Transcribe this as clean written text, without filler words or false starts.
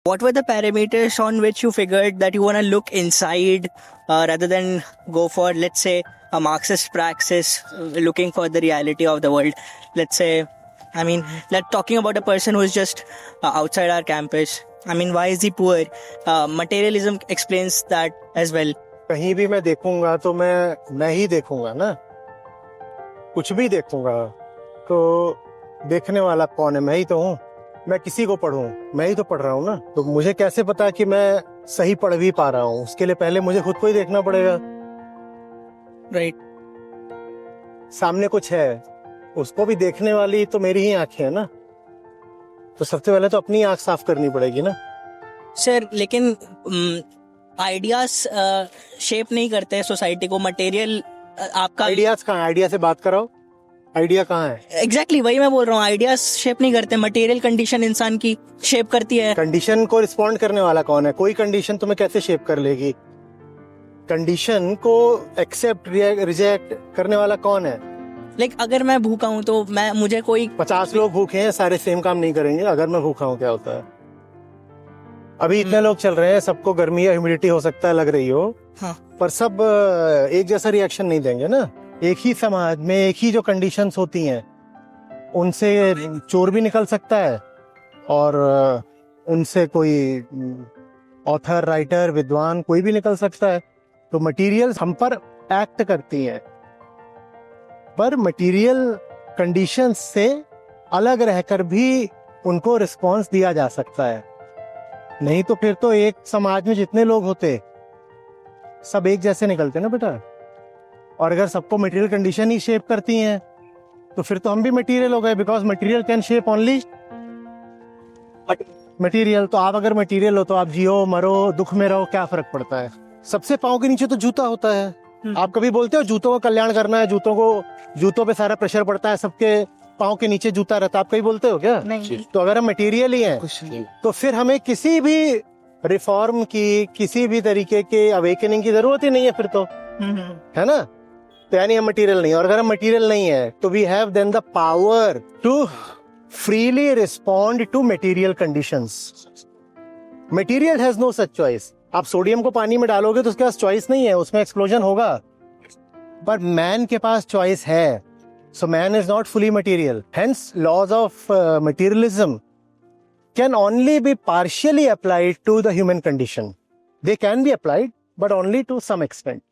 What were the parameters on which you figured that you want to look inside rather than go for, let's say, a Marxist praxis, looking for the reality of the world? Let's say, I mean, let's talking about a person who is just outside our campus. I mean, why is he poor? Materialism explains that as well. कहीं भी मैं देखूंगा तो मैं ही देखूंगा ना, कुछ भी देखूंगा तो देखने वाला कौन है? मैं ही तो हूँ। मैं किसी को पढ़ूं, मैं ही तो पढ़ रहा हूँ ना। तो मुझे कैसे पता कि मैं सही पढ़ भी पा रहा हूँ? उसके लिए पहले मुझे खुद को ही देखना पड़ेगा। राइट। सामने कुछ है, उसको भी देखने वाली तो मेरी ही आंखें है ना। तो सबसे पहले तो अपनी आंख साफ करनी पड़ेगी ना। सर, लेकिन आइडियाज शेप नहीं करते सोसाइटी को। मटेरियल आपका आइडियाज कहाँ है? आइडिया से बात कराओ। आइडिया कहाँ है? एग्जैक्टली वही मैं बोल रहा हूँ। आइडियाज शेप नहीं करते, मटेरियल कंडीशन इंसान की शेप करती है। कंडीशन को रिस्पॉन्ड करने वाला कौन है? कोई कंडीशन तुम्हें कैसे शेप कर लेगी? कंडीशन को एक्सेप्ट रिजेक्ट करने वाला कौन है? लाइक अगर मैं भूखा हूँ तो मुझे कोई 50 लोग भूखे हैं, सारे सेम काम नहीं करेंगे। अगर मैं भूखा हूँ क्या होता है? अभी इतने लोग चल रहे हैं, सबको गर्मी या ह्यूमिडिटी हो सकता है लग रही हो, हाँ, पर सब एक जैसा रिएक्शन नहीं देंगे ना। एक ही समाज में एक ही जो कंडीशंस होती हैं, उनसे चोर भी निकल सकता है और उनसे कोई ऑथर, राइटर, विद्वान कोई भी निकल सकता है। तो मटेरियल हम पर एक्ट करती हैं, पर मटेरियल कंडीशंस से अलग रहकर भी उनको रिस्पॉन्स दिया जा सकता है। नहीं तो फिर तो एक समाज में जितने लोग होते सब एक जैसे निकलते ना बेटा। और अगर सबको मटेरियल कंडीशन ही शेप करती हैं तो फिर तो हम भी मटेरियल हो गए, because material can shape only material. तो आप अगर मटेरियल हो तो आप जियो, मरो, दुख में रहो, क्या फर्क पड़ता है? सबसे पाँव के नीचे तो जूता होता है। आप कभी बोलते हो जूतों का कल्याण करना है, जूतों पे सारा प्रेशर पड़ता है, सबके पाँव के नीचे जूता रहता है, आप कहीं बोलते हो क्या? नहीं। तो अगर हम मटेरियल ही हैं तो फिर हमें किसी भी रिफॉर्म की, किसी भी तरीके के अवेकनिंग की जरूरत ही नहीं है फिर तो, है ना? तो यानी हम मटेरियल नहीं है। और अगर हम मटेरियल नहीं है तो we have then the power to freely respond to material conditions. Material has no such choice. आप सोडियम को पानी में डालोगे तो उसके पास चॉइस नहीं है, उसमें एक्सप्लोजन होगा। पर मैन के पास चॉइस है। So man is not fully material. Hence, laws of materialism can only be partially applied to the human condition. They can be applied, but only to some extent.